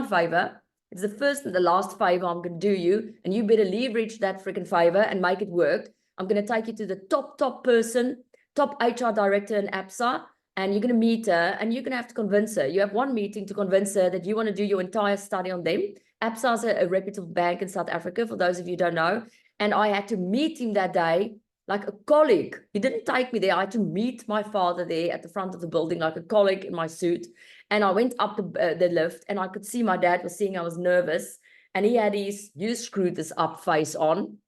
A: favor. It's the first and the last favor I'm going to do you. And you better leverage that freaking favor and make it work. I'm going to take you to the top person, top HR director in APSA. And you're going to meet her and you're going to have to convince her. You have one meeting to convince her that you want to do your entire study on them. APSA is a reputable bank in South Africa, for those of you who don't know. And I had to meet him that day like a colleague. He didn't take me there. I had to meet my father there at the front of the building like a colleague in my suit. And I went up the lift and I could see my dad was seeing I was nervous. And he had his, you screwed this up face on.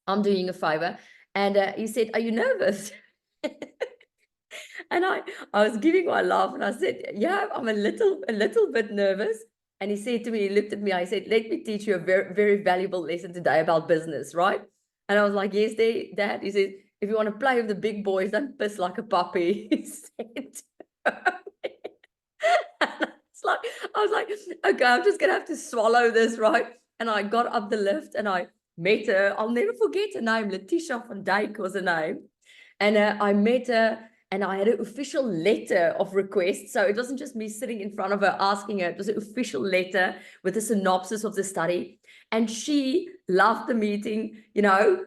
A: I'm doing a favor. And he said, are you nervous? And I was giving my laugh and I said, yeah, I'm a little bit nervous. And he said to me, he looked at me, I said, let me teach you a very, very valuable lesson today about business, right? And I was like, yes, Dad. He said, if you want to play with the big boys, don't piss like a puppy. He said. I was like, okay, I'm just going to have to swallow this, right? And I got up the lift and I met her. I'll never forget her name. Letitia van Dijk was her name. And I met her. And I had an official letter of request. So it wasn't just me sitting in front of her asking her. It was an official letter with a synopsis of the study. And she loved the meeting, you know,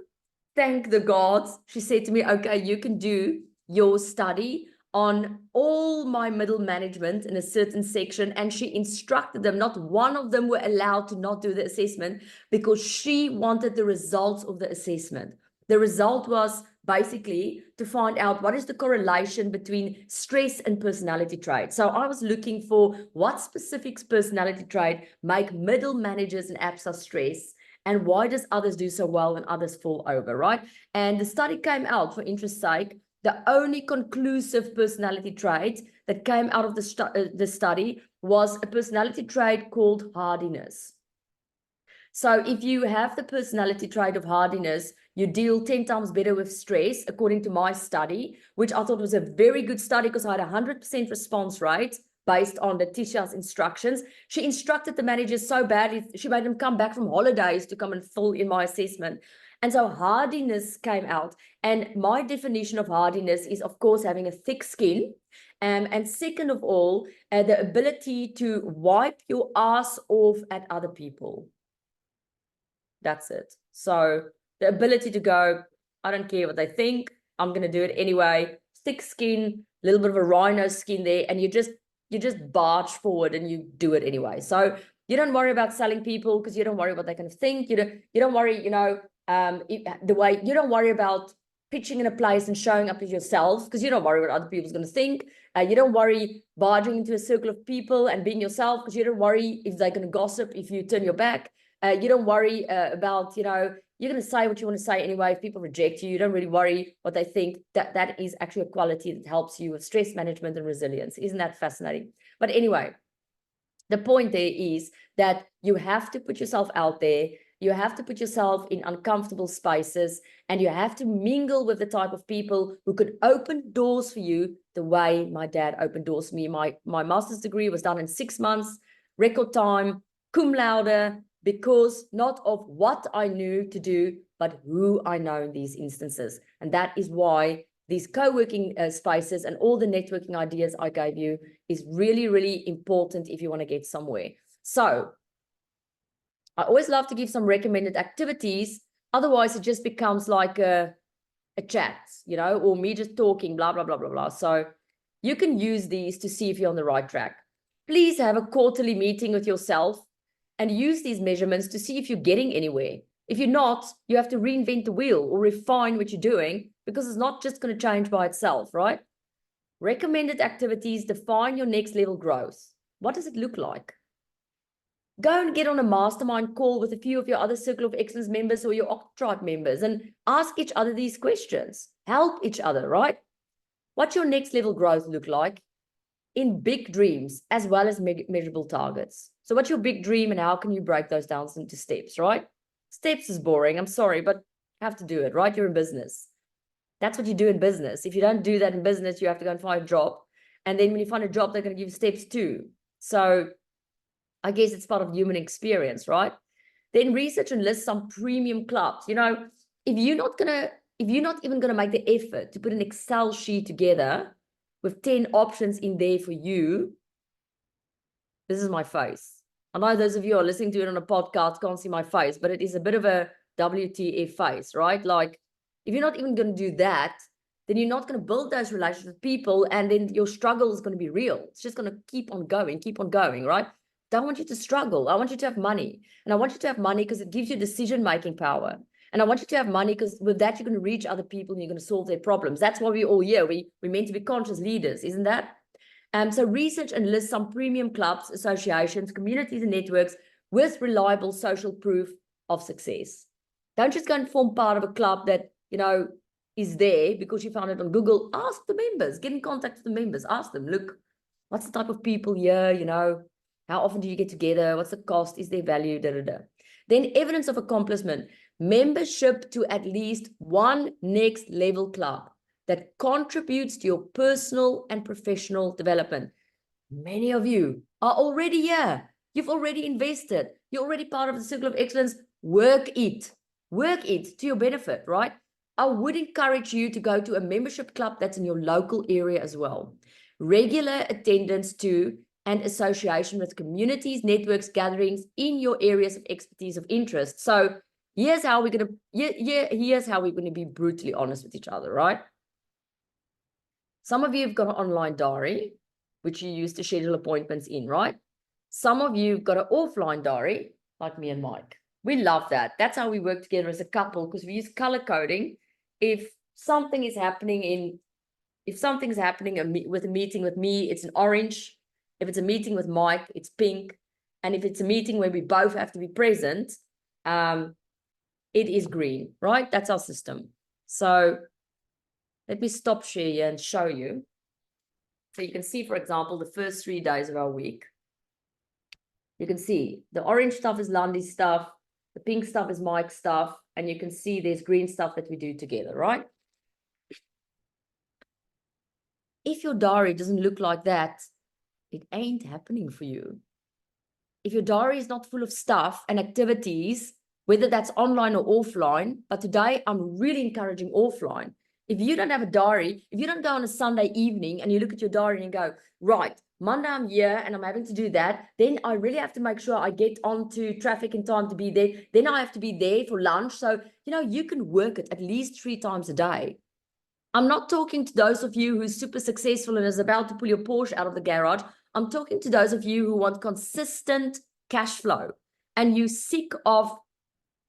A: thank the gods. She said to me, okay, you can do your study on all my middle management in a certain section, and she instructed them. Not one of them were allowed to not do the assessment because she wanted the results of the assessment. The result was basically to find out what is the correlation between stress and personality traits. So I was looking for what specific personality trait make middle managers in APSA stress, and why does others do so well and others fall over, right? And the study came out, for interest's sake, the only conclusive personality trait that came out of the study was a personality trait called hardiness. So if you have the personality trait of hardiness, you deal 10 times better with stress, according to my study, which I thought was a very good study because I had 100% response rate based on Letitia's instructions. She instructed the managers so badly, she made them come back from holidays to come and fill in my assessment. And so hardiness came out. And my definition of hardiness is, of course, having a thick skin. And second of all, the ability to wipe your ass off at other people. That's it. So the ability to go, I don't care what they think, I'm going to do it anyway. Thick skin, a little bit of a rhino skin there, and you just barge forward and you do it anyway. So you don't worry about selling people because you don't worry what they're going to think. You don't worry, you know, the way you don't worry about pitching in a place and showing up as yourself because you don't worry what other people's going to think. You don't worry barging into a circle of people and being yourself because you don't worry if they're going to gossip if you turn your back. You don't worry about, you know, you're going to say what you want to say anyway. If people reject you, you don't really worry what they think. That is actually a quality that helps you with stress management and resilience. Isn't that fascinating? But anyway, the point there is that you have to put yourself out there. You have to put yourself in uncomfortable spaces, and you have to mingle with the type of people who could open doors for you the way my dad opened doors for me. My master's degree was done in 6 months, record time, cum laude, because not of what I knew to do, but who I know in these instances. And that is why these co-working spaces and all the networking ideas I gave you is really, really important if you want to get somewhere. So I always love to give some recommended activities. Otherwise, it just becomes like a chat, you know, or me just talking, blah, blah, blah, blah, blah. So you can use these to see if you're on the right track. Please have a quarterly meeting with yourself and use these measurements to see if you're getting anywhere. If you're not, you have to reinvent the wheel or refine what you're doing because it's not just going to change by itself, right? Recommended activities, define your next level growth. What does it look like? Go and get on a mastermind call with a few of your other Circle of Excellence members or your Octribe members and ask each other these questions. Help each other, right? What's your next level growth look like in big dreams as well as measurable targets? So what's your big dream and how can you break those down into steps, right? Steps is boring, I'm sorry, but you have to do it, right? You're in business. That's what you do in business. If you don't do that in business, you have to go and find a job. And then when you find a job, they're going to give you steps too. So I guess it's part of human experience, right? Then research and list some premium clubs. You know, if you're not even going to make the effort to put an Excel sheet together with 10 options in there for you, this is my face. I know those of you who are listening to it on a podcast can't see my face, but it is a bit of a WTF face, right? Like, if you're not even going to do that, then you're not going to build those relationships with people, and then your struggle is going to be real. It's just going to keep on going, right? Don't want you to struggle. I want you to have money. And I want you to have money because it gives you decision-making power. And I want you to have money because with that, you're going to reach other people and you're going to solve their problems. That's why we're all here. We're meant to be conscious leaders, isn't that? So research and list some premium clubs, associations, communities, and networks with reliable social proof of success. Don't just go and form part of a club that, you know, is there because you found it on Google. Ask the members, get in contact with the members. Ask them, look, what's the type of people here, you know? How often do you get together? What's the cost? Is there value? Da, da, da. Then evidence of accomplishment. Membership to at least one next level club that contributes to your personal and professional development. Many of you are already here. You've already invested. You're already part of the Circle of Excellence. Work it to your benefit, right? I would encourage you to go to a membership club that's in your local area as well. Regular attendance to and association with communities, networks, gatherings in your areas of expertise of interest. So here's how we're going to be brutally honest with each other, right? Some of you have got an online diary, which you use to schedule appointments in, right? Some of you have got an offline diary, like me and Mike. We love that. That's how we work together as a couple, because we use color coding. If something's happening with a meeting with me, it's an orange. If it's a meeting with Mike, it's pink. And if it's a meeting where we both have to be present, it is green, right? That's our system. So let me stop share here and show you. So you can see, for example, the first 3 days of our week. You can see the orange stuff is Landi's stuff, the pink stuff is Mike's stuff, and you can see there's green stuff that we do together, right? If your diary doesn't look like that, it ain't happening for you. If your diary is not full of stuff and activities, whether that's online or offline, but today I'm really encouraging offline. If you don't have a diary, if you don't go on a Sunday evening and you look at your diary and you go, right, Monday I'm here and I'm having to do that, then I really have to make sure I get onto traffic in time to be there. Then I have to be there for lunch. So, you can work it at least 3 times a day. I'm not talking to those of you who's super successful and is about to pull your Porsche out of the garage. I'm talking to those of you who want consistent cash flow and you sick of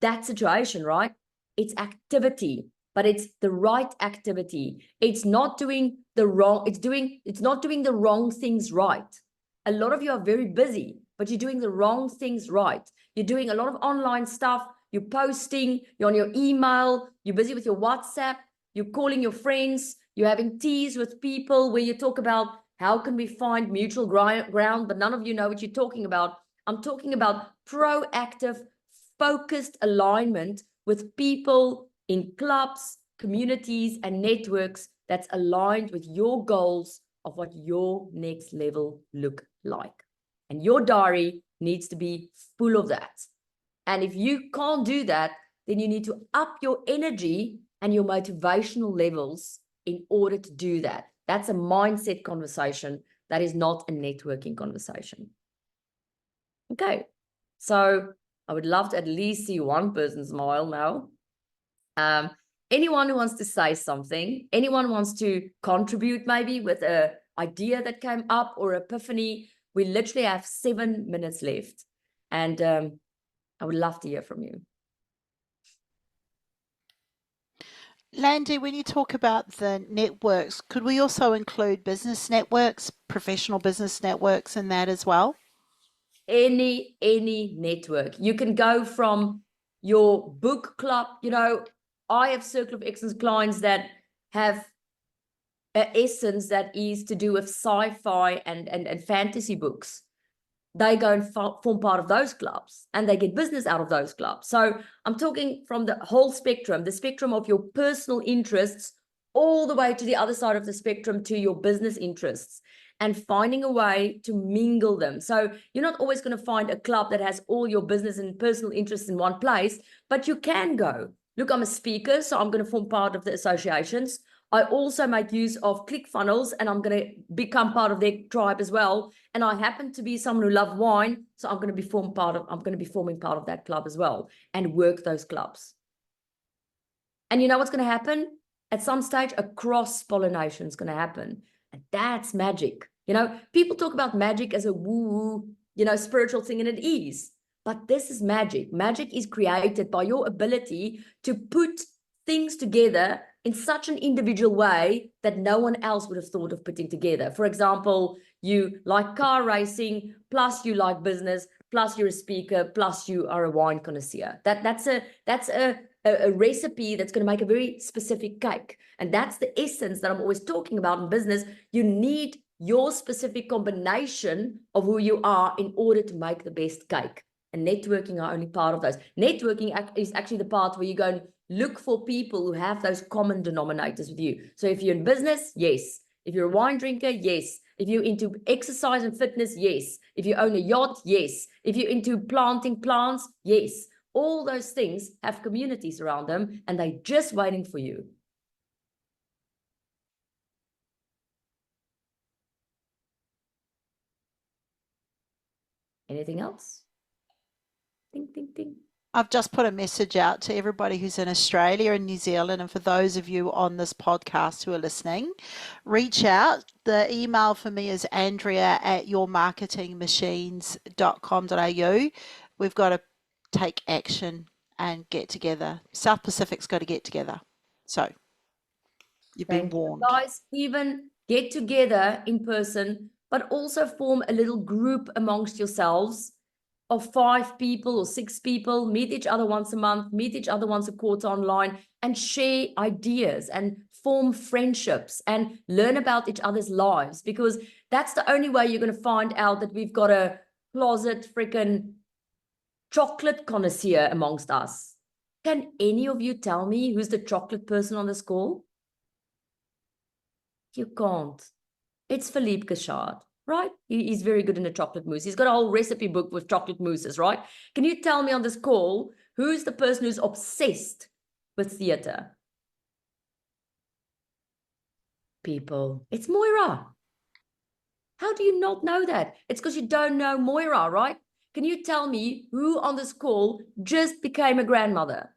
A: that situation, right? It's activity, but it's the right activity. It's not doing the wrong, it's not doing the wrong things right. A lot of you are very busy, but you're doing the wrong things right. You're doing a lot of online stuff, you're posting, you're on your email, you're busy with your WhatsApp, you're calling your friends, you're having teas with people where you talk about how can we find mutual ground, but none of you know what you're talking about. I'm talking about proactive, focused alignment with people in clubs, communities, and networks that's aligned with your goals of what your next level look like. And your diary needs to be full of that. And if you can't do that, then you need to up your energy and your motivational levels in order to do that. That's a mindset conversation. That is not a networking conversation. Okay, so I would love to at least see one person smile now. Anyone who wants to say something, anyone wants to contribute maybe with an idea that came up or epiphany, we literally have 7 minutes left. And I would love to hear from you.
B: Landi, when you talk about the networks, could we also include business networks, professional business networks in that as well?
A: Any network. You can go from your book club. I have Circle of Excellence clients that have an essence that is to do with sci-fi and fantasy books. They go and form part of those clubs and they get business out of those clubs. So I'm talking from the whole spectrum, the spectrum of your personal interests all the way to the other side of the spectrum to your business interests, and finding a way to mingle them. So you're not always going to find a club that has all your business and personal interests in one place, but you can go, look, I'm a speaker, so I'm going to form part of the associations. I also make use of ClickFunnels and I'm going to become part of their tribe as well. And I happen to be someone who loves wine, so I'm going to be forming part of that club as well and work those clubs. And you know what's going to happen? At some stage, a cross-pollination is going to happen. And that's magic. People talk about magic as a woo-woo, spiritual thing, and it is. But this is magic. Magic is created by your ability to put things together in such an individual way that no one else would have thought of putting together. For example, you like car racing, plus you like business, plus you're a speaker, plus you are a wine connoisseur. That's a recipe that's going to make a very specific cake. And that's the essence that I'm always talking about in business. You need your specific combination of who you are in order to make the best cake. And networking are only part of those. Networking is actually the part where you go and look for people who have those common denominators with you. So if you're in business, yes. If you're a wine drinker, yes. If you're into exercise and fitness, yes. If you own a yacht, yes. If you're into planting plants, yes. All those things have communities around them and they're just waiting for you. Anything else? Ding, ding, ding.
B: I've just put a message out to everybody who's in Australia and New Zealand, and for those of you on this podcast who are listening, reach out. The email for me is andrea@yourmarketingmachines.com.au. We've got to take action and get together. South Pacific's got to get together. So you've been warned.
A: Guys, even get together in person, but also form a little group amongst yourselves of 5 people or 6 people, meet each other once a month, meet each other once a quarter online, and share ideas and form friendships and learn about each other's lives, because that's the only way you're going to find out that we've got a closet freaking chocolate connoisseur amongst us. Can any of you tell me who's the chocolate person on this call? You can't. It's Philippe Gachard, right? He's very good in the chocolate mousse. He's got a whole recipe book with chocolate mousses, right? Can you tell me on this call, who's the person who's obsessed with theater? People. It's Moira. How do you not know that? It's because you don't know Moira, right? Can you tell me who on this call just became a grandmother?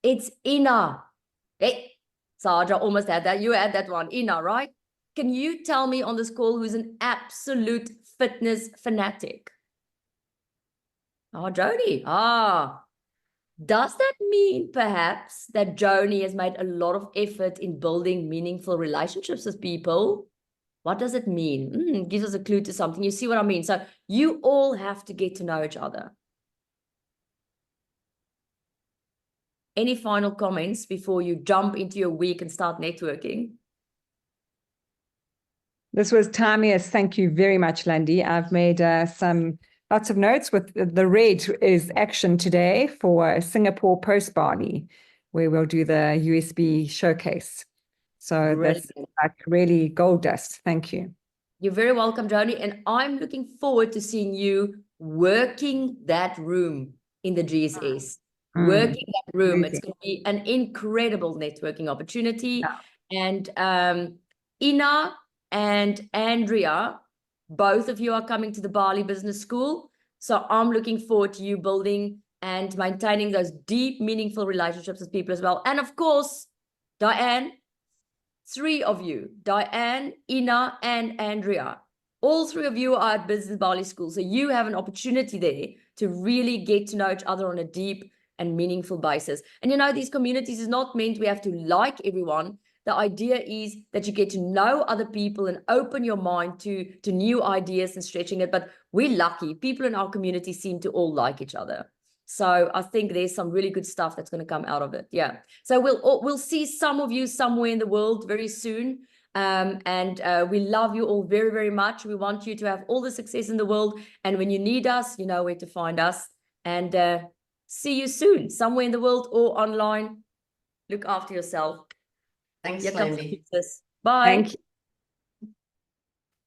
A: It's Ina. Hey, Sarja almost had that. You had that one, Ina, right? Can you tell me on this call who's an absolute fitness fanatic? Oh, Joni. Does that mean perhaps that Joni has made a lot of effort in building meaningful relationships with people? What does it mean? It gives us a clue to something. You see what I mean? So you all have to get to know each other. Any final comments before you jump into your week and start networking?
C: This was timeless. Thank you very much, Landi. I've made lots of notes. With the red is action today for Singapore post Bali, where we'll do the USB showcase. So
A: Brilliant.
C: that's like really gold dust. Thank you.
A: You're very welcome, Joni. And I'm looking forward to seeing you working that room in the GSS. Working that room. It's going to be an incredible networking opportunity. And Ina and Andrea, both of you are coming to the Bali Business School. So I'm looking forward to you building and maintaining those deep, meaningful relationships with people as well. And of course, Diane, 3 of you, Diane, Ina, and Andrea. All 3 of you are at Business Bali School. So you have an opportunity there to really get to know each other on a deep and meaningful basis. And you know, these communities is not meant we have to like everyone. The idea is that you get to know other people and open your mind to new ideas and stretching it. But we're lucky. People in our community seem to all like each other. So I think there's some really good stuff that's going to come out of it. Yeah. So we'll see some of you somewhere in the world very soon. And we love you all very, very much. We want you to have all the success in the world. And when you need us, you know where to find us. And see you soon, somewhere in the world or online. Look after yourself.
D: Thanks,
A: Here comes
D: Landi.
A: Jesus. Bye.
C: Thank you.